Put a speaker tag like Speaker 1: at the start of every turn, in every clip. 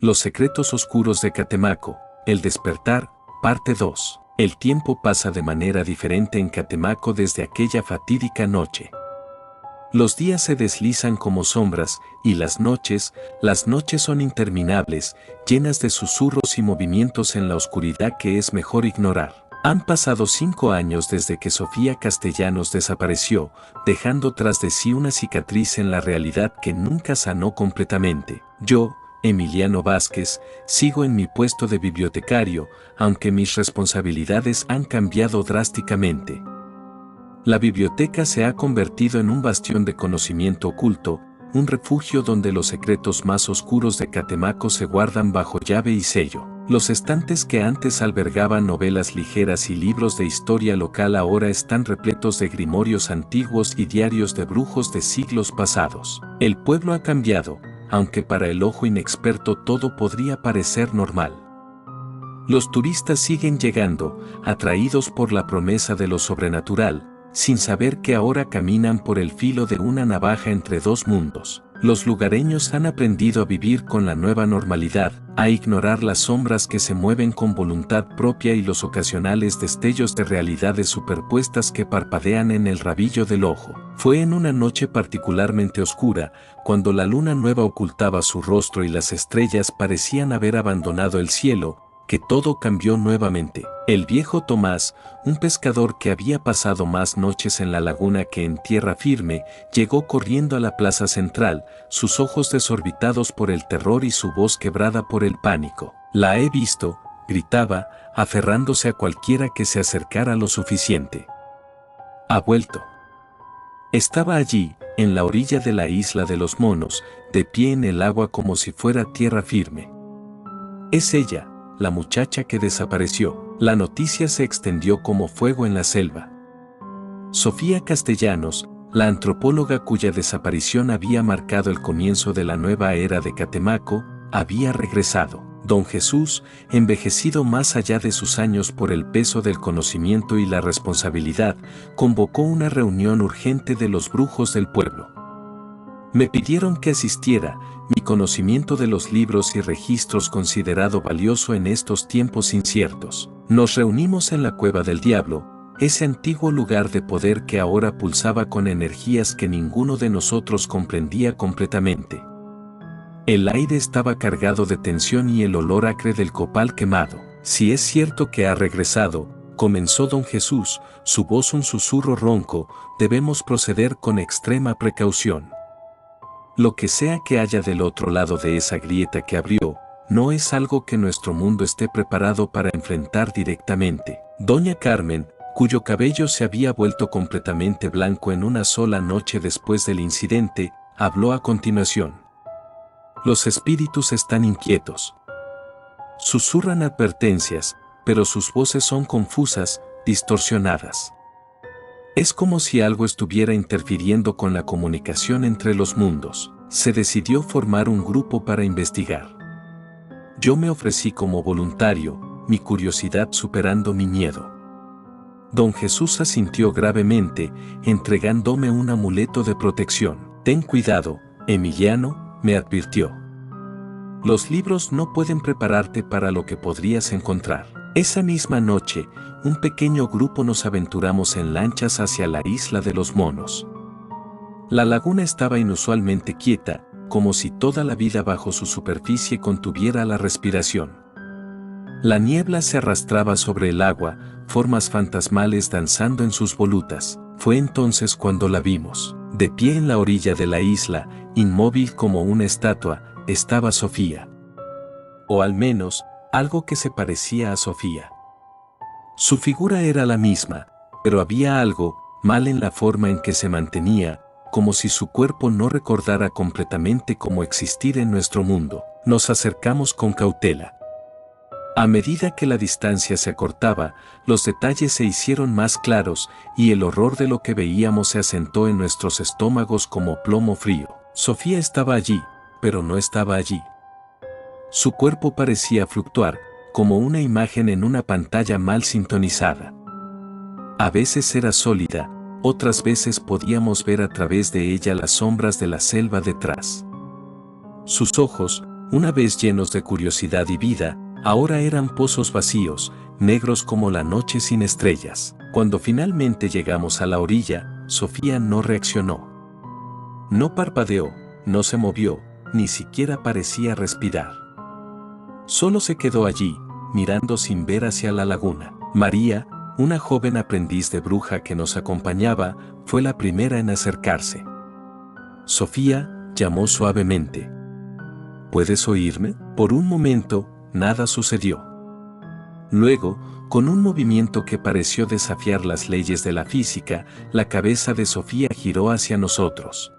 Speaker 1: Los secretos oscuros de Catemaco, el despertar, parte 2. El tiempo pasa de manera diferente en Catemaco desde aquella fatídica noche. Los días se deslizan como sombras, y las noches son interminables, llenas de susurros y movimientos en la oscuridad que es mejor ignorar. Han pasado 5 años desde que Sofía Castellanos desapareció, dejando tras de sí una cicatriz en la realidad que nunca sanó completamente. Yo, Emiliano Vázquez, sigo en mi puesto de bibliotecario, aunque mis responsabilidades han cambiado drásticamente. La biblioteca se ha convertido en un bastión de conocimiento oculto, un refugio donde los secretos más oscuros de Catemaco se guardan bajo llave y sello. Los estantes que antes albergaban novelas ligeras y libros de historia local ahora están repletos de grimorios antiguos y diarios de brujos de siglos pasados. El pueblo ha cambiado, aunque para el ojo inexperto todo podría parecer normal. Los turistas siguen llegando, atraídos por la promesa de lo sobrenatural, sin saber que ahora caminan por el filo de una navaja entre dos mundos. Los lugareños han aprendido a vivir con la nueva normalidad, a ignorar las sombras que se mueven con voluntad propia y los ocasionales destellos de realidades superpuestas que parpadean en el rabillo del ojo. Fue en una noche particularmente oscura, cuando la luna nueva ocultaba su rostro y las estrellas parecían haber abandonado el cielo, que todo cambió nuevamente. El viejo Tomás, un pescador que había pasado más noches en la laguna que en tierra firme, llegó corriendo a la plaza central, sus ojos desorbitados por el terror y su voz quebrada por el pánico. «La he visto», gritaba, aferrándose a cualquiera que se acercara lo suficiente. «Ha vuelto». Estaba allí, en la orilla de la isla de los monos, de pie en el agua como si fuera tierra firme. «Es ella, la muchacha que desapareció». La noticia se extendió como fuego en la selva. Sofía Castellanos, la antropóloga cuya desaparición había marcado el comienzo de la nueva era de Catemaco, había regresado. Don Jesús, envejecido más allá de sus años por el peso del conocimiento y la responsabilidad, convocó una reunión urgente de los brujos del pueblo. Me pidieron que asistiera, mi conocimiento de los libros y registros considerado valioso en estos tiempos inciertos. Nos reunimos en la Cueva del Diablo, ese antiguo lugar de poder que ahora pulsaba con energías que ninguno de nosotros comprendía completamente. El aire estaba cargado de tensión y el olor acre del copal quemado. «Si es cierto que ha regresado», comenzó don Jesús, su voz un susurro ronco, «debemos proceder con extrema precaución. Lo que sea que haya del otro lado de esa grieta que abrió, no es algo que nuestro mundo esté preparado para enfrentar directamente». Doña Carmen, cuyo cabello se había vuelto completamente blanco en una sola noche después del incidente, habló a continuación. «Los espíritus están inquietos. Susurran advertencias, pero sus voces son confusas, distorsionadas. Es como si algo estuviera interfiriendo con la comunicación entre los mundos. Se decidió formar un grupo para investigar. Yo me ofrecí como voluntario, mi curiosidad superando mi miedo». Don Jesús asintió gravemente, entregándome un amuleto de protección. «Ten cuidado, Emiliano», me advirtió. «Los libros no pueden prepararte para lo que podrías encontrar». Esa misma noche, un pequeño grupo nos aventuramos en lanchas hacia la isla de los monos. La laguna estaba inusualmente quieta, como si toda la vida bajo su superficie contuviera la respiración. La niebla se arrastraba sobre el agua, formas fantasmales danzando en sus volutas. Fue entonces cuando la vimos. De pie en la orilla de la isla, inmóvil como una estatua, estaba Sofía. O al menos, algo que se parecía a Sofía. Su figura era la misma, pero había algo mal en la forma en que se mantenía, como si su cuerpo no recordara completamente cómo existir en nuestro mundo. Nos acercamos con cautela. A medida que la distancia se acortaba, los detalles se hicieron más claros y el horror de lo que veíamos se asentó en nuestros estómagos como plomo frío. Sofía estaba allí, pero no estaba allí. Su cuerpo parecía fluctuar, como una imagen en una pantalla mal sintonizada. A veces era sólida, otras veces podíamos ver a través de ella las sombras de la selva detrás. Sus ojos, Una vez llenos de curiosidad y vida, ahora eran pozos vacíos, negros como la noche sin estrellas. Cuando finalmente llegamos a la orilla, Sofía no reaccionó. No parpadeó, no se movió, ni siquiera parecía respirar. Solo se quedó allí, mirando sin ver hacia la laguna. María, una joven aprendiz de bruja que nos acompañaba, fue la primera en acercarse. Sofía, llamó suavemente. ¿Puedes oírme? Por un momento, nada sucedió. Luego, con un movimiento que pareció desafiar las leyes de la física, la cabeza de Sofía giró hacia nosotros.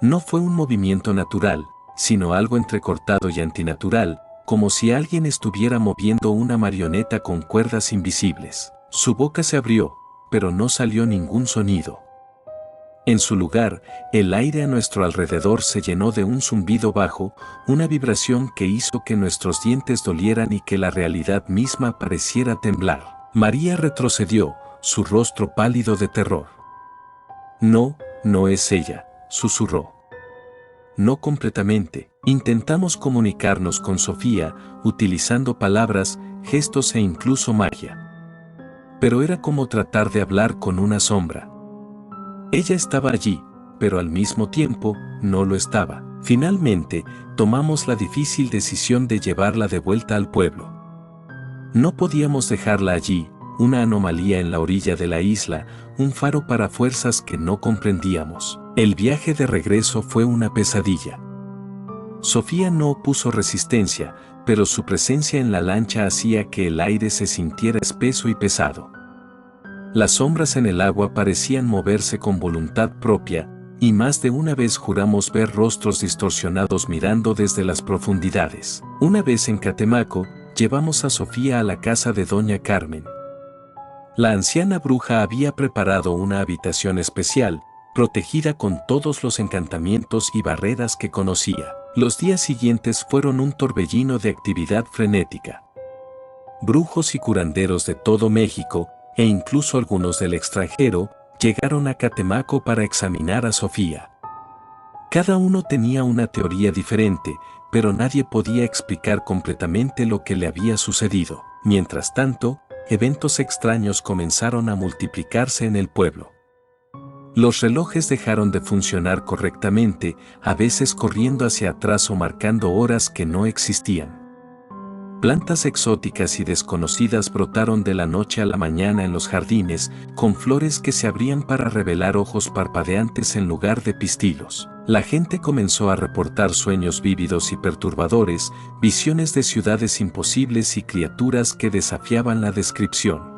Speaker 1: No fue un movimiento natural, sino algo entrecortado y antinatural, como si alguien estuviera moviendo una marioneta con cuerdas invisibles. Su boca se abrió, pero no salió ningún sonido. En su lugar, el aire a nuestro alrededor se llenó de un zumbido bajo, una vibración que hizo que nuestros dientes dolieran y que la realidad misma pareciera temblar. María retrocedió, su rostro pálido de terror. No, no es ella, susurró. No completamente. Intentamos comunicarnos con Sofía, utilizando palabras, gestos e incluso magia. Pero era como tratar de hablar con una sombra. Ella estaba allí, pero al mismo tiempo, no lo estaba. Finalmente, tomamos la difícil decisión de llevarla de vuelta al pueblo. No podíamos dejarla allí, una anomalía en la orilla de la isla, un faro para fuerzas que no comprendíamos. El viaje de regreso fue una pesadilla. Sofía no opuso resistencia, pero su presencia en la lancha hacía que el aire se sintiera espeso y pesado. Las sombras en el agua parecían moverse con voluntad propia, y más de una vez juramos ver rostros distorsionados mirando desde las profundidades. Una vez en Catemaco, llevamos a Sofía a la casa de Doña Carmen. La anciana bruja había preparado una habitación especial, protegida con todos los encantamientos y barreras que conocía. Los días siguientes fueron un torbellino de actividad frenética. Brujos y curanderos de todo México, e incluso algunos del extranjero, llegaron a Catemaco para examinar a Sofía. Cada uno tenía una teoría diferente, pero nadie podía explicar completamente lo que le había sucedido. Mientras tanto, eventos extraños comenzaron a multiplicarse en el pueblo. Los relojes dejaron de funcionar correctamente, a veces corriendo hacia atrás o marcando horas que no existían. Plantas exóticas y desconocidas brotaron de la noche a la mañana en los jardines, con flores que se abrían para revelar ojos parpadeantes en lugar de pistilos. La gente comenzó a reportar sueños vívidos y perturbadores, visiones de ciudades imposibles y criaturas que desafiaban la descripción.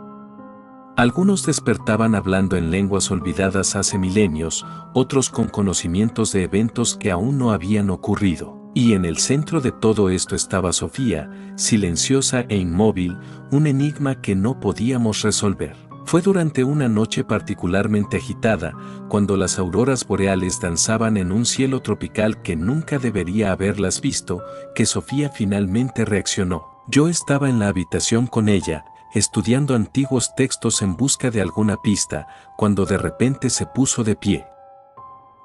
Speaker 1: Algunos despertaban hablando en lenguas olvidadas hace milenios, otros con conocimientos de eventos que aún no habían ocurrido. Y en el centro de todo esto estaba Sofía, silenciosa e inmóvil, un enigma que no podíamos resolver. Fue durante una noche particularmente agitada, cuando las auroras boreales danzaban en un cielo tropical que nunca debería haberlas visto, que Sofía finalmente reaccionó. Yo estaba en la habitación con ella, estudiando antiguos textos en busca de alguna pista, cuando de repente se puso de pie.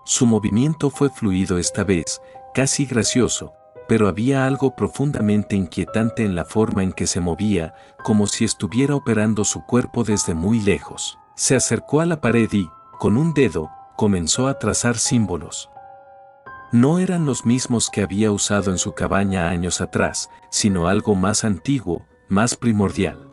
Speaker 1: Su movimiento fue fluido esta vez, casi gracioso, pero había algo profundamente inquietante en la forma en que se movía, como si estuviera operando su cuerpo desde muy lejos. Se acercó a la pared y, con un dedo, comenzó a trazar símbolos. No eran los mismos que había usado en su cabaña años atrás, sino algo más antiguo, más primordial.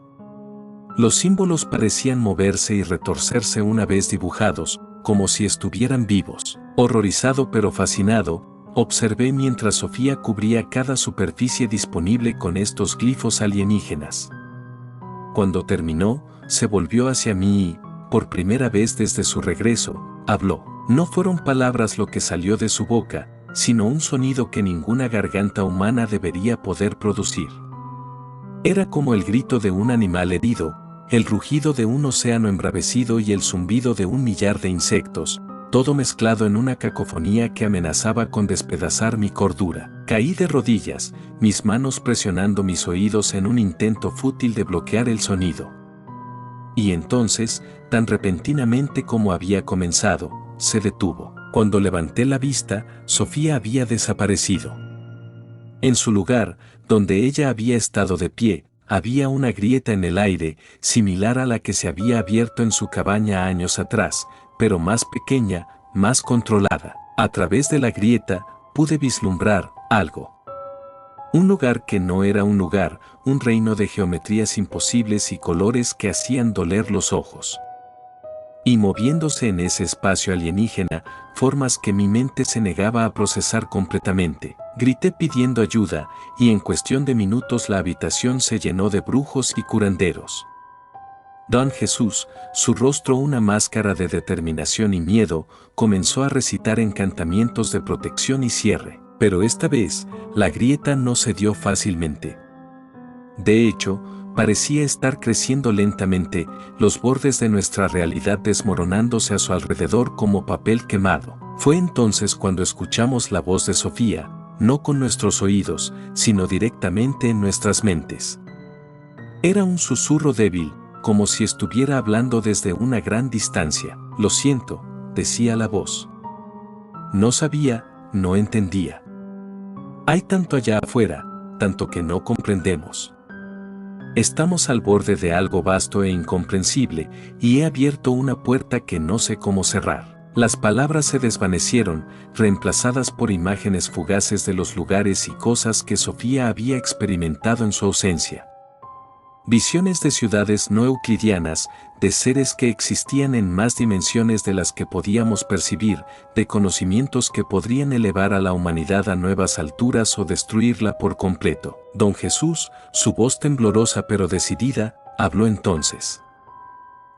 Speaker 1: Los símbolos parecían moverse y retorcerse una vez dibujados, como si estuvieran vivos. Horrorizado pero fascinado, observé mientras Sofía cubría cada superficie disponible con estos glifos alienígenas. Cuando terminó, se volvió hacia mí y, por primera vez desde su regreso, habló. No fueron palabras lo que salió de su boca, sino un sonido que ninguna garganta humana debería poder producir. Era como el grito de un animal herido, el rugido de un océano embravecido y el zumbido de un millar de insectos, todo mezclado en una cacofonía que amenazaba con despedazar mi cordura. Caí de rodillas, mis manos presionando mis oídos en un intento fútil de bloquear el sonido. Y entonces, tan repentinamente como había comenzado, se detuvo. Cuando levanté la vista, Sofía había desaparecido. En su lugar, donde ella había estado de pie, había una grieta en el aire, similar a la que se había abierto en su cabaña años atrás, pero más pequeña, más controlada. A través de la grieta, pude vislumbrar algo. Un lugar que no era un lugar, un reino de geometrías imposibles y colores que hacían doler los ojos. Y moviéndose en ese espacio alienígena, formas que mi mente se negaba a procesar completamente. Grité pidiendo ayuda, y en cuestión de minutos la habitación se llenó de brujos y curanderos. Don Jesús, su rostro una máscara de determinación y miedo, comenzó a recitar encantamientos de protección y cierre. Pero esta vez, la grieta no cedió fácilmente. De hecho, parecía estar creciendo lentamente, los bordes de nuestra realidad desmoronándose a su alrededor como papel quemado. Fue entonces cuando escuchamos la voz de Sofía, no con nuestros oídos, sino directamente en nuestras mentes. Era un susurro débil, como si estuviera hablando desde una gran distancia. Lo siento, decía la voz. No sabía, no entendía. Hay tanto allá afuera, tanto que no comprendemos. Estamos al borde de algo vasto e incomprensible, y he abierto una puerta que no sé cómo cerrar. Las palabras se desvanecieron, reemplazadas por imágenes fugaces de los lugares y cosas que Sofía había experimentado en su ausencia. Visiones de ciudades no euclidianas, de seres que existían en más dimensiones de las que podíamos percibir, de conocimientos que podrían elevar a la humanidad a nuevas alturas o destruirla por completo. Don Jesús, su voz temblorosa pero decidida, habló entonces.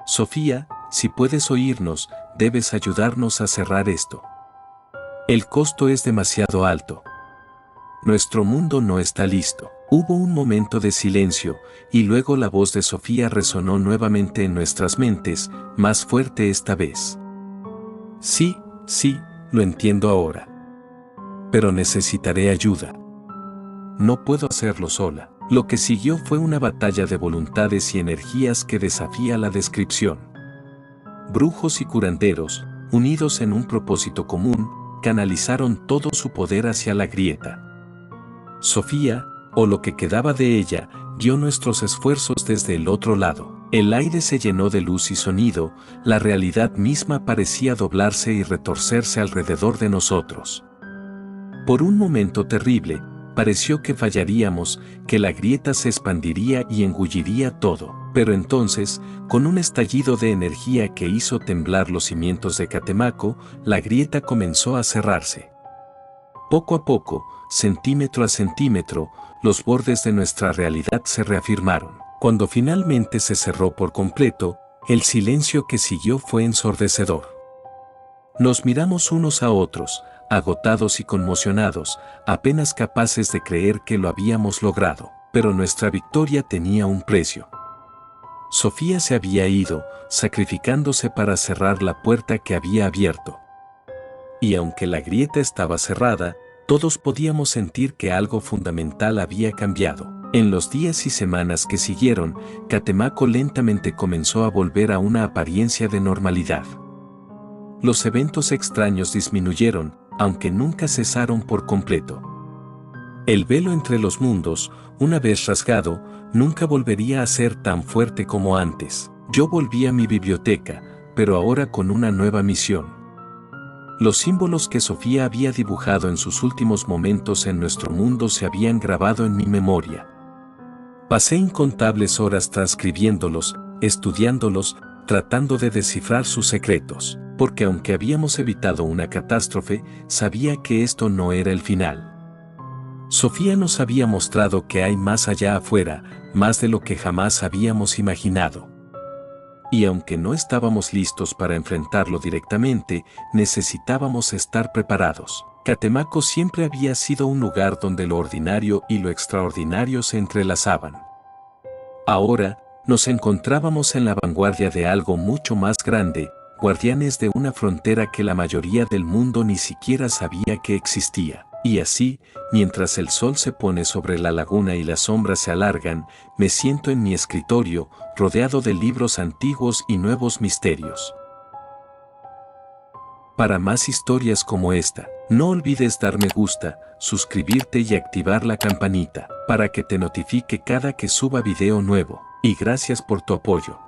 Speaker 1: Sofía, si puedes oírnos, debes ayudarnos a cerrar esto. El costo es demasiado alto. Nuestro mundo no está listo. Hubo un momento de silencio, y luego la voz de Sofía resonó nuevamente en nuestras mentes, más fuerte esta vez. Sí, lo entiendo ahora. Pero necesitaré ayuda. No puedo hacerlo sola. Lo que siguió fue una batalla de voluntades y energías que desafía la descripción. Brujos y curanderos, unidos en un propósito común, canalizaron todo su poder hacia la grieta. Sofía, o lo que quedaba de ella, guió nuestros esfuerzos desde el otro lado. El aire se llenó de luz y sonido, la realidad misma parecía doblarse y retorcerse alrededor de nosotros. Por un momento terrible, pareció que fallaríamos, que la grieta se expandiría y engulliría todo. Pero entonces, con un estallido de energía que hizo temblar los cimientos de Catemaco, la grieta comenzó a cerrarse. Poco a poco, centímetro a centímetro, los bordes de nuestra realidad se reafirmaron. Cuando finalmente se cerró por completo, el silencio que siguió fue ensordecedor. Nos miramos unos a otros, agotados y conmocionados, apenas capaces de creer que lo habíamos logrado. Pero nuestra victoria tenía un precio. Sofía se había ido, sacrificándose para cerrar la puerta que había abierto. Y aunque la grieta estaba cerrada, todos podíamos sentir que algo fundamental había cambiado. En los días y semanas que siguieron, Catemaco lentamente comenzó a volver a una apariencia de normalidad. Los eventos extraños disminuyeron, aunque nunca cesaron por completo. El velo entre los mundos, una vez rasgado, nunca volvería a ser tan fuerte como antes. Yo volví a mi biblioteca, pero ahora con una nueva misión. Los símbolos que Sofía había dibujado en sus últimos momentos en nuestro mundo se habían grabado en mi memoria. Pasé incontables horas transcribiéndolos, estudiándolos, tratando de descifrar sus secretos, porque aunque habíamos evitado una catástrofe, sabía que esto no era el final. Sofía nos había mostrado que hay más allá afuera, más de lo que jamás habíamos imaginado. Y aunque no estábamos listos para enfrentarlo directamente, necesitábamos estar preparados. Catemaco siempre había sido un lugar donde lo ordinario y lo extraordinario se entrelazaban. Ahora, nos encontrábamos en la vanguardia de algo mucho más grande, guardianes de una frontera que la mayoría del mundo ni siquiera sabía que existía. Y así, mientras el sol se pone sobre la laguna y las sombras se alargan, me siento en mi escritorio, rodeado de libros antiguos y nuevos misterios. Para más historias como esta, no olvides dar me gusta, suscribirte y activar la campanita para que te notifique cada que suba video nuevo. Y gracias por tu apoyo.